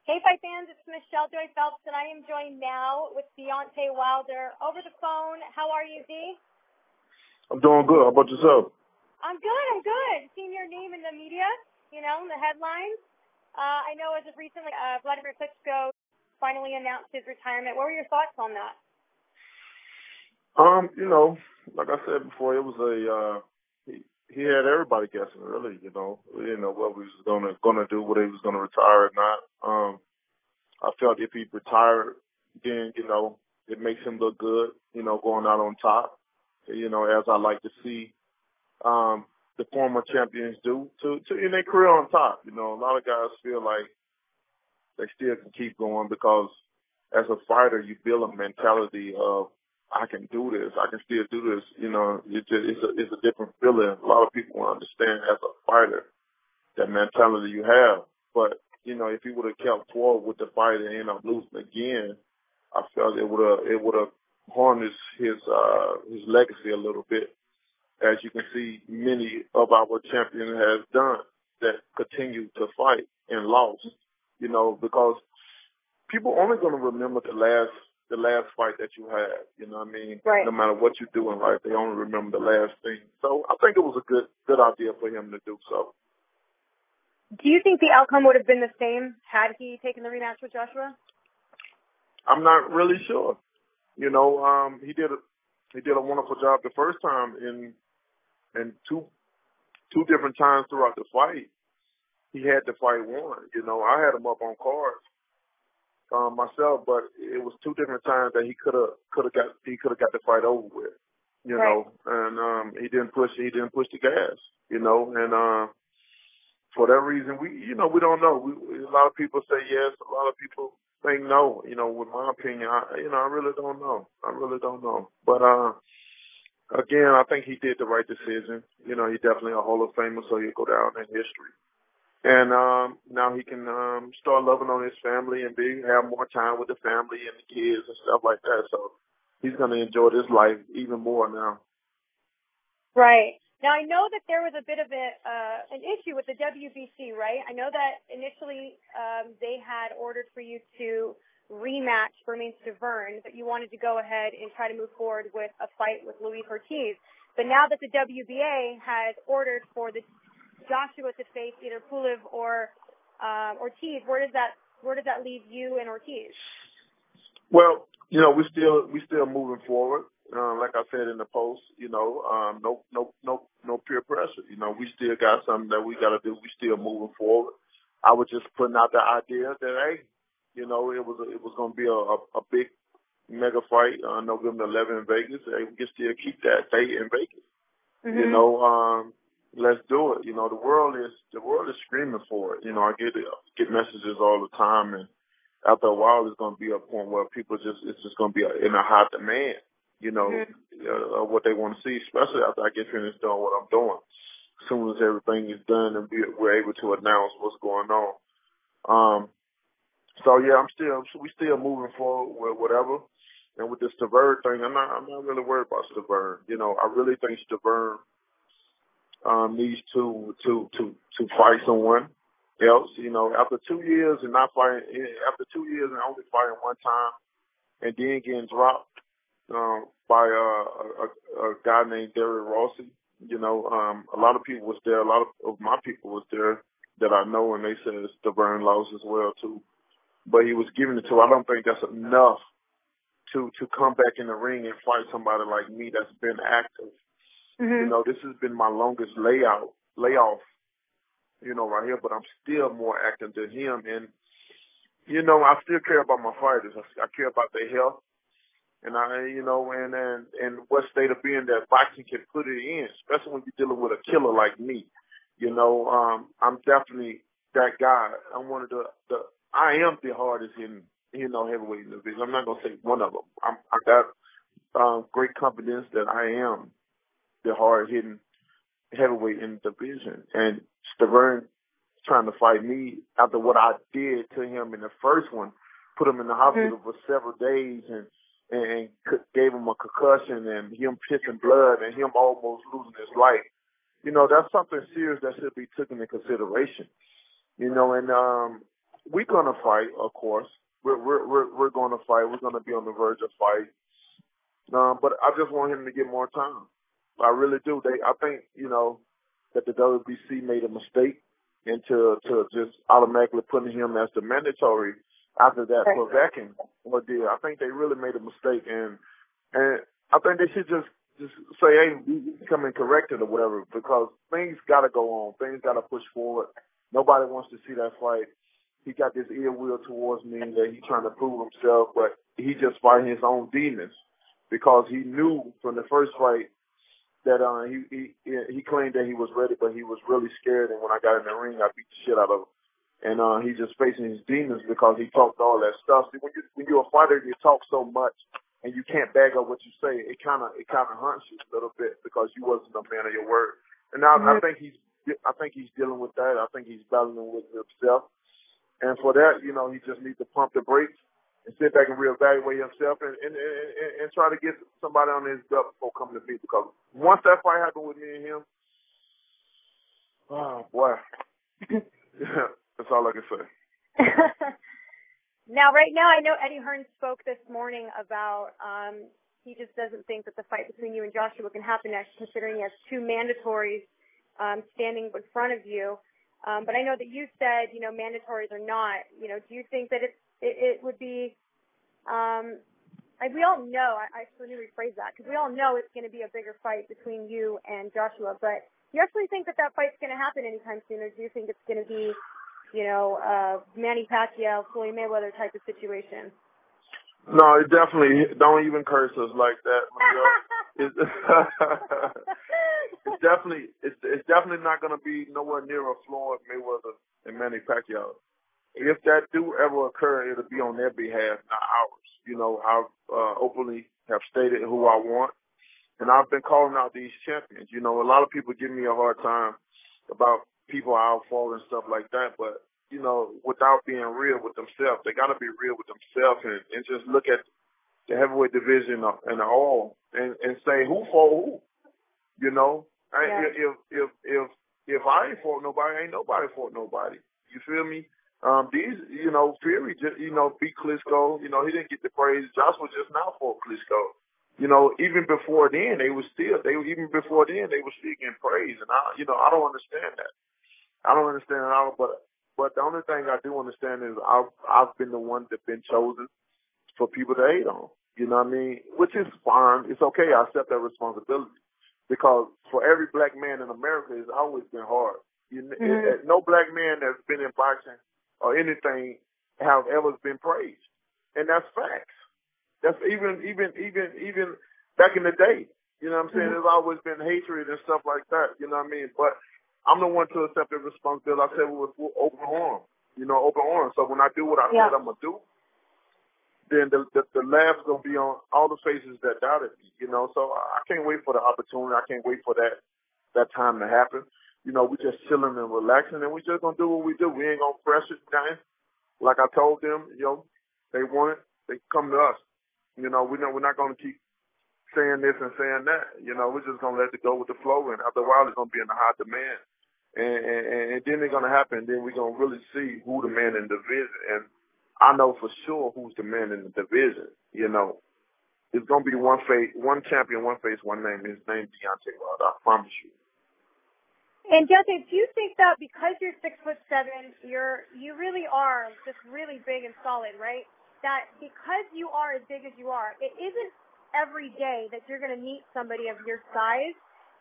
Hey, Fight fans, it's Michelle Joy Phelps, and I am joined now with Deontay Wilder over the phone. How are you, D? I'm doing good. How about yourself? I'm good. Seeing your name in the media, in the headlines. I know as of recently, Vladimir Klitschko finally announced his retirement. What were your thoughts on that? Like I said before, it was he had everybody guessing, really. We didn't know what he was gonna do, whether he was gonna retire or not. I felt if he retired, then it makes him look good, going out on top. As I like to see the former champions do to in their career on top. A lot of guys feel like they still can keep going because as a fighter, you build a mentality of I can do this. I can still do this. It's a different feeling. A lot of people will understand as a fighter that mentality you have. But, if he would have kept forward with the fight and end up losing again, I felt it would have harnessed his legacy a little bit. As you can see, many of our champions has done that continue to fight and lost, because people only going to remember the last fight that you had, Right. No matter what you do in life, they only remember the last thing. So I think it was a good idea for him to do so. Do you think the outcome would have been the same had he taken the rematch with Joshua? I'm not really sure. He did a wonderful job the first time in two different times throughout the fight. He had the fight won. I had him up on cards myself, but it was two different times that he could have got the fight over with. Right. And he didn't push the gas. And for that reason, we don't know. A lot of people say yes, a lot of people think no. With my opinion, I really don't know. But again, I think he did the right decision. He's definitely a Hall of Famer, so he'll go down in history. And now he can start loving on his family and have more time with the family and the kids and stuff like that. So he's going to enjoy this life even more now. Right. Now, I know that there was a bit of an issue with the WBC, right? I know that initially they had ordered for you to rematch Bermane Stiverne, but you wanted to go ahead and try to move forward with a fight with Luis Ortiz. But now that the WBA has ordered for the Joshua to face either Pulev or Ortiz, where does that leave you and Ortiz? Well, we still moving forward. Like I said in the post, no peer pressure. We still got something that we got to do. We still moving forward. I was just putting out the idea that it was going to be a big mega fight on November 11th in Vegas. Hey, we can still keep that date in Vegas. Mm-hmm. Let's do it. The world is screaming for it. I get messages all the time, and after a while, it's going to be a point where it's just going to be in a high demand. What they want to see, especially after I get finished doing what I'm doing. As soon as everything is done and we're able to announce what's going on. So yeah, we still moving forward with whatever. And with the Stiverne thing, I'm not really worried about Stiverne. I really think Stiverne needs to fight someone else. After 2 years and only fighting one time, and then getting dropped by a guy named Derek Rossi. A lot of people was there. A lot of my people was there that I know, and they said Stiverne lost as well too. But he was giving it to. I don't think that's enough to come back in the ring and fight somebody like me that's been active. Mm-hmm. This has been my longest layoff. Right here, but I'm still more active than him, and I still care about my fighters. I care about their health. And and what state of being that boxing can put it in, especially when you're dealing with a killer like me. I'm definitely that guy. I'm one of I am the hardest hitting, heavyweight in the division. I'm not gonna say one of them. I got great confidence that I am the hard hitting heavyweight in the division. And Stiverne trying to fight me after what I did to him in the first one, put him in the hospital for several days and gave him a concussion and him pissing blood and him almost losing his life. That's something serious that should be taken into consideration. And we're gonna fight, of course. We're gonna fight. We're gonna be on the verge of fight. But I just want him to get more time. I really do. I think, that the WBC made a mistake into just automatically putting him as the mandatory after that Povetkin ordeal. I think they really made a mistake, and I think they should just say, hey, we come and correct it or whatever, because things got to go on. Things got to push forward. Nobody wants to see that fight. He got this ill will towards me that he's trying to prove himself, but he just fighting his own demons, because he knew from the first fight that he claimed that he was ready, but he was really scared. And when I got in the ring, I beat the shit out of him. And he's just facing his demons because he talked all that stuff. See, when you're a fighter, you talk so much and you can't back up what you say. It kind of haunts you a little bit because you wasn't a man of your word. And now I think he's dealing with that. I think he's battling with himself. And for that, he just needs to pump the brakes and sit back and reevaluate himself and try to get somebody on his belt before coming to me. Because once that fight happened with me and him, oh boy, that's all I can say. Now, right now, I know Eddie Hearn spoke this morning about he just doesn't think that the fight between you and Joshua can happen next, considering he has two mandatories standing in front of you. But I know that you said, mandatories or not, do you think that it would be, we all know, I should rephrase that, because we all know it's going to be a bigger fight between you and Joshua, but do you actually think that fight's going to happen anytime soon, or do you think it's going to be, Manny Pacquiao, Floyd Mayweather type of situation? No, it definitely, don't even curse us like that. It's definitely not going to be nowhere near a Floyd Mayweather and Manny Pacquiao. If that do ever occur, it'll be on their behalf, not ours. I've openly have stated who I want, and I've been calling out these champions. A lot of people give me a hard time about people outfall and stuff like that, but, without being real with themselves, they got to be real with themselves and just look at the heavyweight division and all and say who fought who. If I ain't fought nobody, ain't nobody fought nobody. You feel me? Fury just, beat Klitschko. He didn't get the praise. Joshua just now fought Klitschko. Even before then, they were still getting praise. And I don't understand that. I don't understand it at all. But the only thing I do understand is I've been the one that's been chosen for people to hate on. You know what I mean? Which is fine. It's okay. I accept that responsibility. Because for every black man in America, it's always been hard. No black man that's been in boxing or anything have ever been praised. And that's facts. That's even back in the day. You know what I'm saying? There's always been hatred and stuff like that. You know what I mean? But I'm the one to accept the responsibility. I said it with open arms. Open arms. So when I do what I said I'm going to do, then the laugh's going to be on all the faces that doubted me, So I can't wait for the opportunity. I can't wait for that time to happen. We just chilling and relaxing, and we just going to do what we do. We ain't going to press it down. Like I told them, they want it, they come to us. We're not going to keep saying this and saying that. We're just going to let it go with the flow, and after a while it's going to be in a high demand. And then it's going to happen. Then we're going to really see who the man in the division. And I know for sure who's the man in the division. It's going to be one champion, one face, one name. His name's Deontay Wilder. I promise you. And Deontay, do you think that because you're 6'7", you really are just really big and solid, right? That because you are as big as you are, it isn't every day that you're going to meet somebody of your size.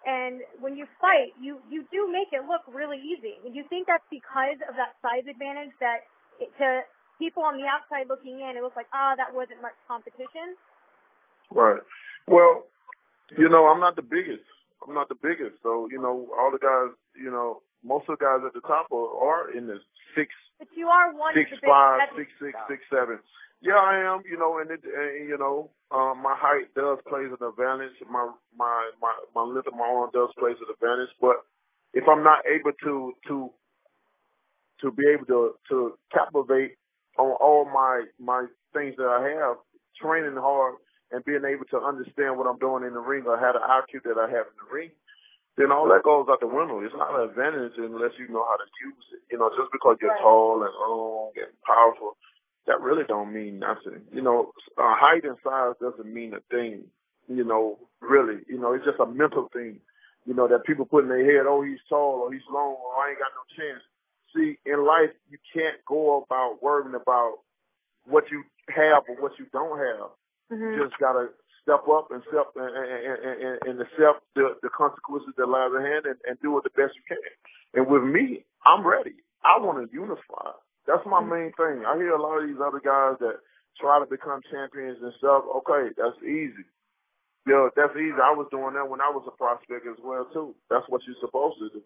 And when you fight, you do make it look really easy. And you think that's because of that size advantage that to people on the outside looking in, it looks like, that wasn't much competition? Right. Well, I'm not the biggest. So, all the guys, most of the guys at the top are in the 6. But you are one 6'5", 6'6", 6'7". Yeah, I am. My height does plays an advantage. My length of my arm does plays an advantage. But if I'm not able to be able to captivate on all my things that I have, training hard and being able to understand what I'm doing in the ring or have the IQ that I have in the ring, then all that goes out the window. It's not an advantage unless you know how to use it. You know, just because you're Right. tall and long and powerful, that really don't mean nothing. You know, height and size doesn't mean a thing, you know, really. You know, it's just a mental thing, you know, that people put in their head, oh, he's tall or he's long or I ain't got no chance. See, in life, you can't go about worrying about what you have or what you don't have. Mm-hmm. You just got to step up and accept the consequences that lie ahead and do it the best you can. And with me, I'm ready. I want to unify. That's my main thing. I hear a lot of these other guys that try to become champions and stuff. Okay, that's easy. Yeah, that's easy. I was doing that when I was a prospect as well, too. That's what you're supposed to do.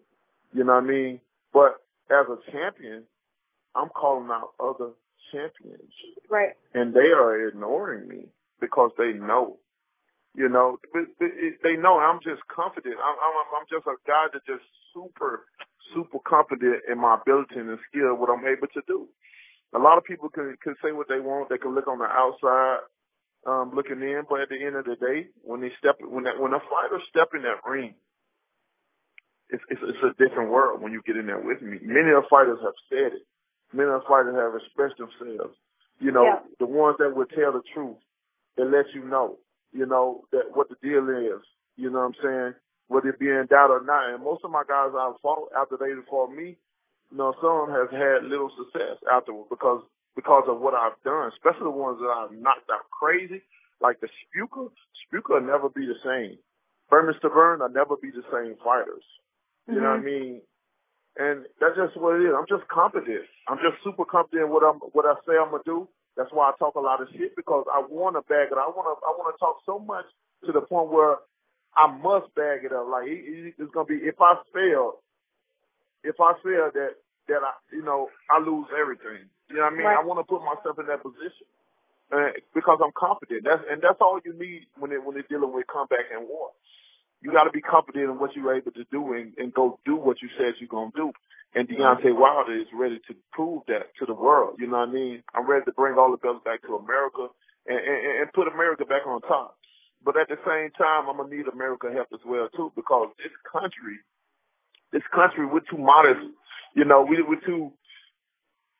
You know what I mean? But as a champion, I'm calling out other champions. Right. And they are ignoring me because they know. You know, they know I'm just confident. I'm just a guy that's just super confident in my ability and skill, what I'm able to do. A lot of people can say what they want. They can look on the outside, looking in, but at the end of the day, when a fighter step in that ring, it's a different world when you get in there with me. Many of the fighters have said it. Many of the fighters have expressed themselves. You know, the ones that will tell the truth, that let you know, that what the deal is. You know what I'm saying? Whether it be in doubt or not. And most of my guys I've fought after they fought me, you know, some have had little success afterwards because of what I've done, especially the ones that I've knocked out crazy, like the Spuker. Spuker will never be the same. Burns to Burn will never be the same fighters. You know what I mean? And that's just what it is. I'm just confident. I'm just super confident in what I say I'm gonna do. That's why I talk a lot of shit, because I want to bag it. I want to talk so much to the point where I must bag it up. Like it's gonna be if I fail that I lose everything. You know what I mean? Right. I want to put myself in that position because I'm confident. That's all you need when they're dealing with comeback and war. You got to be confident in what you're able to do and go do what you said you're gonna do. And Deontay Wilder is ready to prove that to the world. You know what I mean? I'm ready to bring all the belts back to America and put America back on top. But at the same time, I'm going to need America help as well, too, because this country, we're too modest. You know, we're too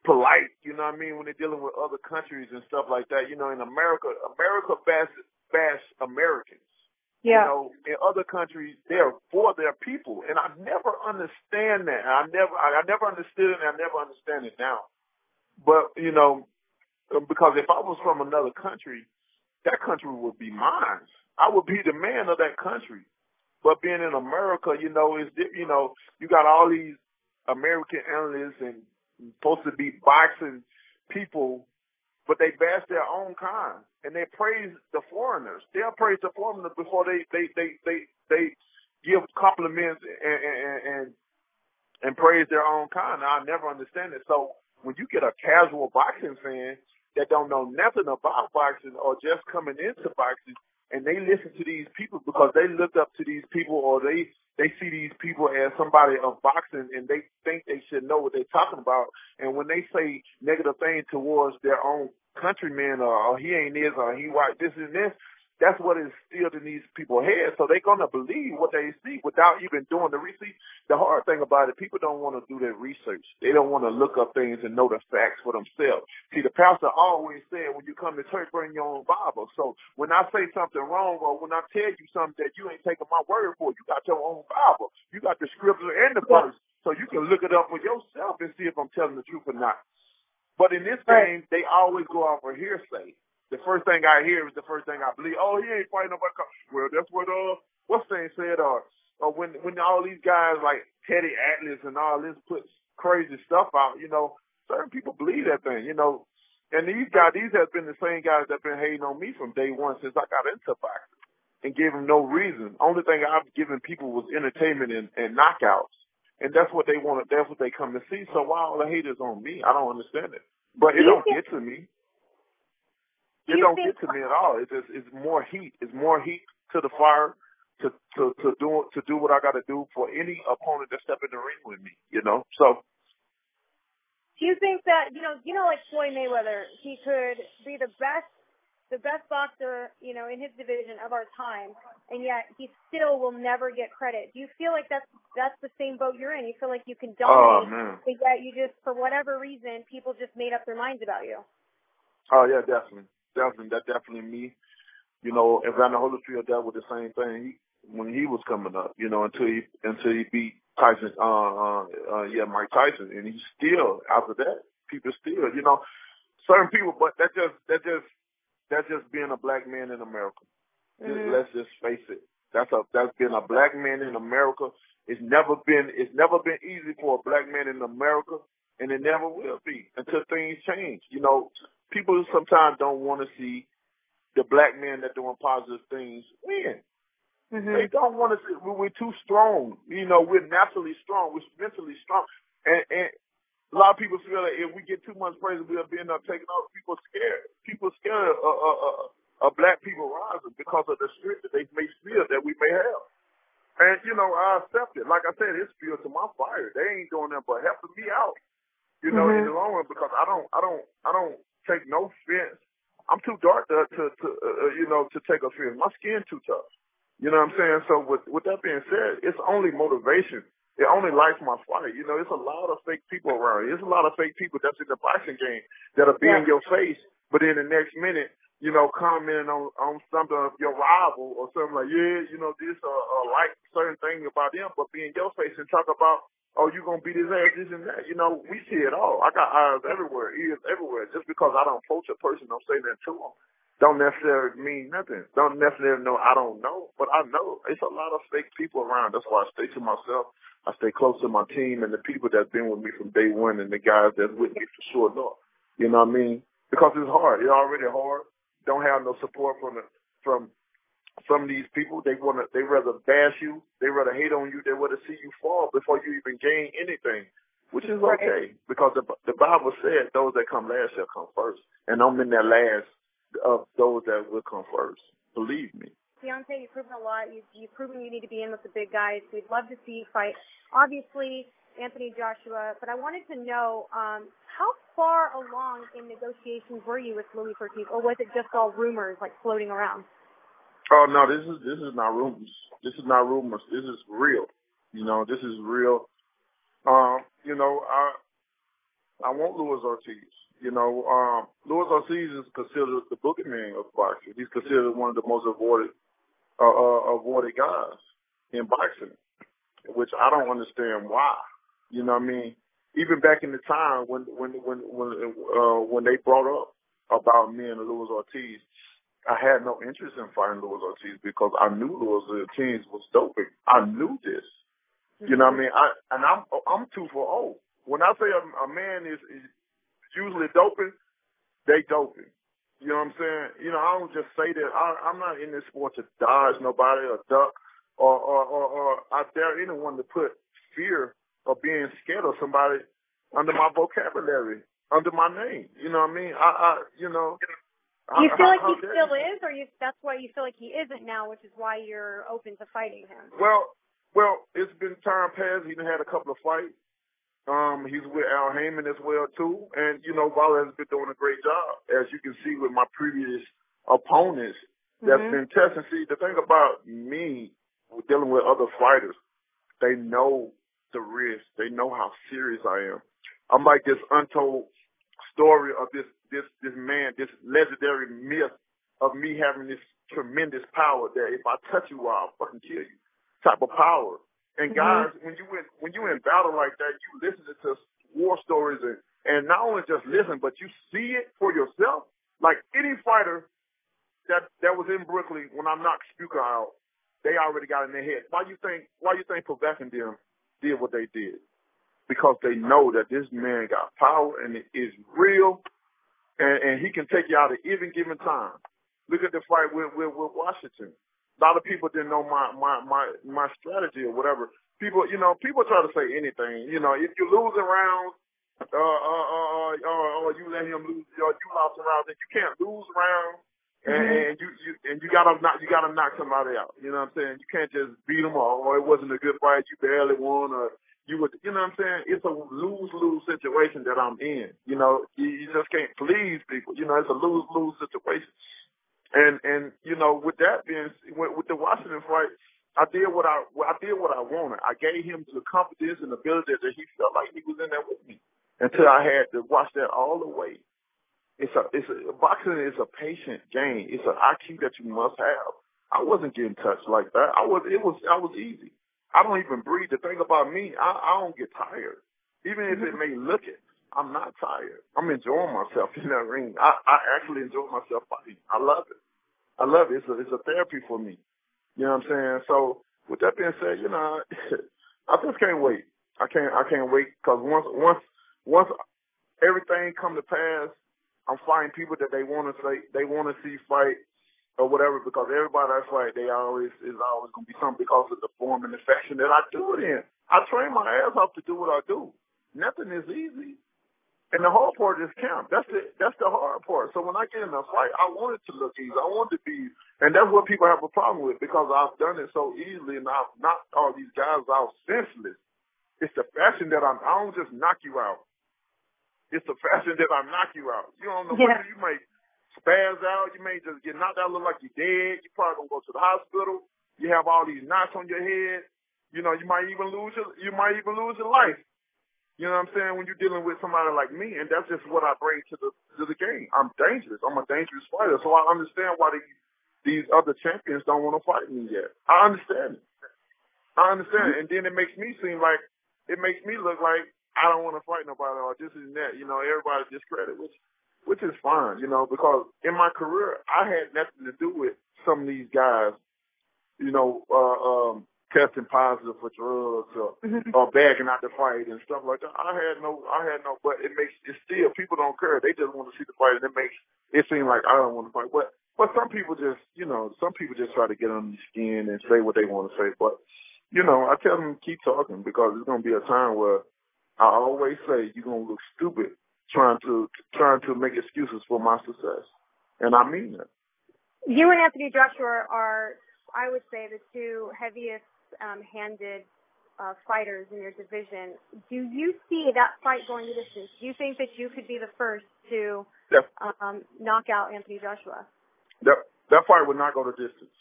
polite, you know what I mean, when they're dealing with other countries and stuff like that. You know, in America bash Americans. Yeah. You know, in other countries, they're for their people, and I never understand that. I never understood it, and I never understand it now. But you know, because if I was from another country, that country would be mine. I would be the man of that country. But being in America, you know, you got all these American analysts and supposed to be boxing people, but they bash their own kind, and they praise the foreigners. They'll praise the foreigners before they give compliments and praise their own kind. Now, I never understand it. So when you get a casual boxing fan that don't know nothing about boxing or just coming into boxing, and they listen to these people because they look up to these people, or they see these people as somebody of boxing, and they think they should know what they're talking about. And when they say negative things towards their own countrymen, or he ain't this, or he white, this and this, that's what is instilled in these people's heads. So they're going to believe what they see without even doing the research. The hard thing about it, people don't want to do their research. They don't want to look up things and know the facts for themselves. See, the pastor always said, when you come to church, bring your own Bible. So when I say something wrong, or when I tell you something that you ain't taking my word for, you got your own Bible. You got the scripture and the verse. So you can look it up for yourself and see if I'm telling the truth or not. But in this game, they always go off for hearsay. The first thing I hear is the first thing I believe. Oh, he ain't fighting nobody. Well, that's what what's thing said. Or when all these guys like Teddy Atlas and all this put crazy stuff out, you know, certain people believe that thing, you know. And these have been the same guys that been hating on me from day one since I got into boxing, and gave them no reason. Only thing I've given people was entertainment and knockouts, and that's what they wanted. That's what they come to see. So why all the haters on me? I don't understand it. But it don't get to me. It don't get to me at all. It's more heat. It's more heat to the fire to do what I got to do for any opponent that step in the ring with me. You know. So. Do you think that you know, like Floyd Mayweather, he could be the best boxer, you know, in his division of our time, and yet he still will never get credit. Do you feel like that's the same boat you're in? You feel like you can dominate, but yet you just, for whatever reason, people just made up their minds about you? Oh, yeah, definitely. That's definitely me. You know, Evander Holyfield dealt with the same thing when he was coming up, you know, until he beat Tyson, Mike Tyson. And he still, after that, people still, you know, certain people, but that's just being a black man in America. Let's just face it. That's being a black man in America. It's never been easy for a black man in America, and it never will be until things change. You know, people sometimes don't want to see the black men that doing positive things win. They don't want to see. We're too strong. You know, we're naturally strong. We're mentally strong, and a lot of people feel that if we get too much praise, we'll be enough taken off. People scared. People scared of black people rising because of the strength that they may feel that we may have. And you know, I accept it. Like I said, it's fuel to my fire. They ain't doing that but helping me out. You know, in the long run, because I don't take no offense. I'm too dark to take offense. My skin too tough. You know what I'm saying? So with that being said, it's only motivation. It only lights my fire. You know, it's a lot of fake people around here. There's a lot of fake people that's in the boxing game that'll be in your face, but in the next minute, you know, commenting on something of your rival or something like, you know, this like certain thing about them, but be in your face and talk about, oh, you gonna beat his ass, this and that. You know, we see it all. I got eyes everywhere, ears everywhere. Just because I don't approach a person, don't say that to them, don't necessarily mean nothing. Don't necessarily know I don't know, but I know. It's a lot of fake people around. That's why I stay to myself. I stay close to my team and the people that's been with me from day one and the guys that's with me for sure. No, you know what I mean? Because it's hard. It's already hard. Don't have no support from some of these people. They rather bash you. They rather hate on you. They rather see you fall before you even gain anything, which is okay because the Bible said those that come last shall come first, and I'm in that last of those that will come first. Believe me. Deontay, you've proven a lot. You've proven you need to be in with the big guys. We'd love to see you fight. Obviously, Anthony Joshua, but I wanted to know how far along in negotiations were you with Luis Ortiz, or was it just all rumors like floating around? Oh no, this is not rumors. This is not rumors. This is real. You know, this is real. You know, I want Luis Ortiz. You know, Luis Ortiz is considered the boogeyman of boxing. He's considered one of the most avoided guys in boxing, which I don't understand why. You know what I mean? Even back in the time when they brought up about me and Luis Ortiz, I had no interest in fighting Luis Ortiz because I knew Luis Ortiz was doping. I knew this. You know what I mean? I'm 2-for-0. When I say a man is usually doping, they doping. You know what I'm saying? You know, I don't just say that. I'm not in this sport to dodge nobody or duck or I dare anyone to put fear or being scared of somebody under my vocabulary, under my name. You know what I mean? Do you feel like he still is, or that's why you feel like he isn't now, which is why you're open to fighting him? Well, it's been time past. He's had a couple of fights. He's with Al Heyman as well, too. And, you know, Waller has been doing a great job, as you can see with my previous opponents that's been testing. See, the thing about me dealing with other fighters, they know the risk. They know how serious I am. I'm like this untold story of this man, this legendary myth of me having this tremendous power that if I touch you, I'll fucking kill you type of power. And guys, when you in battle like that, you listen to war stories and not only just listen, but you see it for yourself. Like any fighter that was in Brooklyn when I knocked Spuka out, they already got in their head. Why you think Povetkin them did what they did? Because they know that this man got power and it is real, and he can take you out at any given time. Look at the fight with Washington. A lot of people didn't know my strategy or whatever. People try to say anything. You know, if you lose a round, or you let him lose, or you lost a round, then you can't lose rounds, and you gotta knock somebody out. You know what I'm saying? You can't just beat them or it wasn't a good fight, you barely won, or you know what I'm saying? It's a lose-lose situation that I'm in. You know, you just can't please people. You know, it's a lose-lose situation. And you know, with that being, with the Washington fight, I did what I wanted. I gave him the confidence and ability that he felt like he was in there with me until I had to watch that all the way. Boxing is a patient game. It's an IQ that you must have. I wasn't getting touched like that. I was easy. I don't even breathe. The thing about me, I don't get tired. Even if it may look it, I'm not tired. I'm enjoying myself in that ring. I actually enjoy myself fighting. I love it. It's a therapy for me. You know what I'm saying? So with that being said, you know, I just can't wait. I can't wait because once everything come to pass, I'm fighting people that they want to see fight or whatever, because everybody I fight, is always gonna be something because of the form and the fashion that I do it in. I train my ass off to do what I do. Nothing is easy. And the hard part is camp. That's the hard part. So when I get in a fight, I want it to look easy. I want it to be, and that's what people have a problem with, because I've done it so easily and I've knocked all these guys out senseless. It's the fashion that I don't just knock you out. It's the fashion that I knock you out. You don't know whether you may spaz out, you may just get knocked out, look like you're dead. You probably gonna go to the hospital. You have all these knots on your head. You know, you might even lose your life. You know what I'm saying? When you're dealing with somebody like me, and that's just what I bring to the game. I'm dangerous. I'm a dangerous fighter. So I understand why these other champions don't want to fight me yet. I understand it. And then it makes me look like I don't want to fight nobody or this and that. You know, everybody discredit, which is fine, you know, because in my career I had nothing to do with some of these guys, you know, testing positive for drugs or bagging out the fight and stuff like that. I had no, but it still, people don't care. They just want to see the fight, and it makes it seem like I don't want to fight. But some people just, you know, try to get under your skin and say what they want to say. But, you know, I tell them keep talking, because there's going to be a time where I always say you're going to look stupid trying to make excuses for my success. And I mean that. You and Anthony Joshua are, I would say, the two heaviest handed fighters in your division. Do you see that fight going to distance? Do you think that you could be the first to knock out Anthony Joshua? That fight would not go to distance.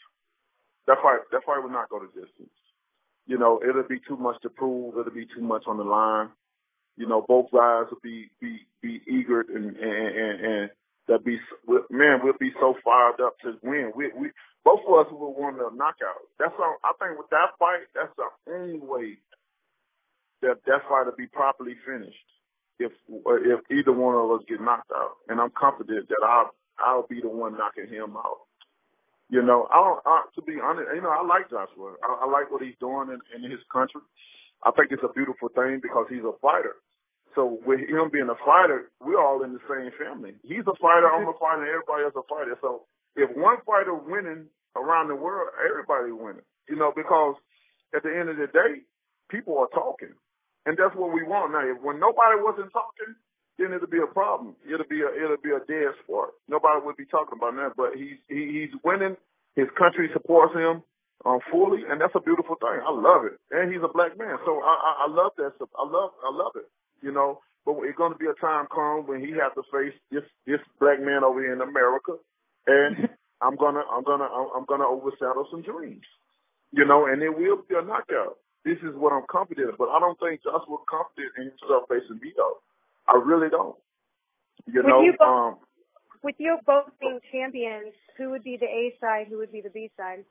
That fight would not go to distance. You know, it'll be too much to prove. It'll be too much on the line. You know, both guys will be eager and we'll be so fired up to win. We both of us will want a knockout. That's all. I think with that fight, that's the only way that fight will be properly finished. If either one of us get knocked out, and I'm confident that I'll be the one knocking him out. You know, to be honest, you know, I like Joshua. I like what he's doing in his country. I think it's a beautiful thing because he's a fighter. So with him being a fighter, we're all in the same family. He's a fighter, I'm a fighter, and everybody else a fighter. So if one fighter winning around the world, everybody winning. You know, because at the end of the day, people are talking. And that's what we want now. When nobody wasn't talking, then it'll be a problem. It'll be a dead sport. Nobody would be talking about that. But he's winning. His country supports him fully, and that's a beautiful thing. I love it. And he's a black man, so I love that stuff. I love it. You know, but it's going to be a time come when he has to face this black man over here in America, and I'm gonna overshadow some dreams. You know, and it will be a knockout. This is what I'm confident of, but I don't think Joshua's confident in himself facing me though. I really don't. You know, with you both being champions, who would be the A side? Who would be the B side?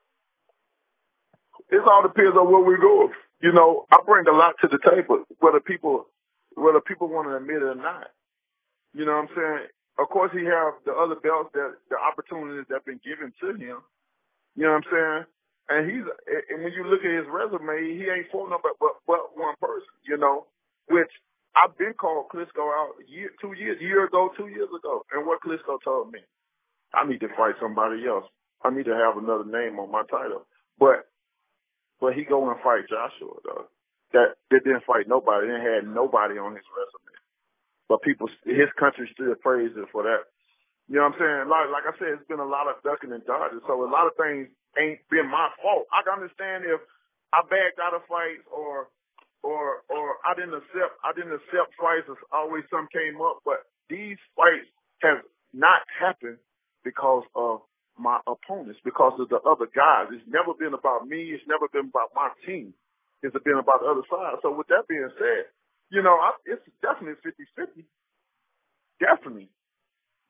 It all depends on where we go. You know, I bring a lot to the table, whether people want to admit it or not. You know what I'm saying? Of course, he have the other belts, that the opportunities that have been given to him. You know what I'm saying? And when you look at his resume, he ain't fought nobody but one person. You know, which I've been called Klitschko out 2 years ago. And what Klitschko told me, I need to fight somebody else. I need to have another name on my title. But he go and fight Joshua though. That didn't fight nobody. Didn't had nobody on his resume. But his country still praised it for that. You know what I'm saying? Like I said, it's been a lot of ducking and dodging. So a lot of things ain't been my fault. I can understand if I backed out of fights or I didn't accept fights. Always something came up. But these fights have not happened because of my opponents because of the other guys. It's never been about me. It's never been about my team. It's been about the other side. So with that being said, you know, it's definitely 50-50. Definitely.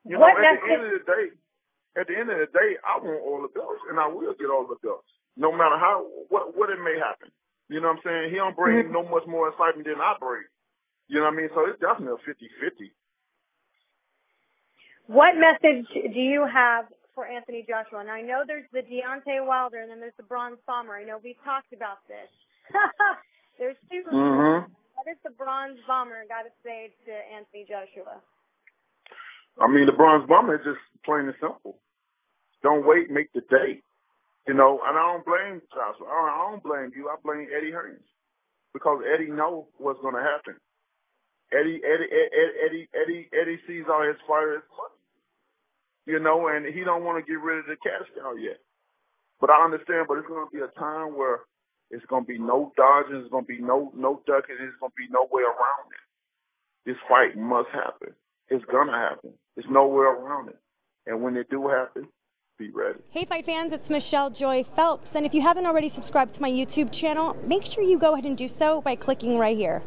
You know, at the end of the day, I want all the belts, and I will get all the belts, no matter what it may happen. You know what I'm saying? He don't bring no much more excitement than I bring. You know what I mean? So it's definitely a 50-50. What message do you have for Anthony Joshua? Now, I know there's the Deontay Wilder, and then there's the Bronze Bomber. I know we've talked about this. There's two. What is the Bronze Bomber got to say to Anthony Joshua? I mean, the Bronze Bomber is just plain and simple. Don't wait, make the day. You know, and I don't blame Joshua. I don't blame you. I blame Eddie Hearn, because Eddie knows what's going to happen. Eddie sees all his fighters money. You know, and he don't want to get rid of the cash cow yet. But I understand, but it's going to be a time where it's going to be no dodging, it's going to be no ducking, it's going to be no way around it. This fight must happen. It's going to happen. There's no way around it. And when it do happen, be ready. Hey fight fans, it's Michelle Joy Phelps, and if you haven't already subscribed to my YouTube channel, make sure you go ahead and do so by clicking right here.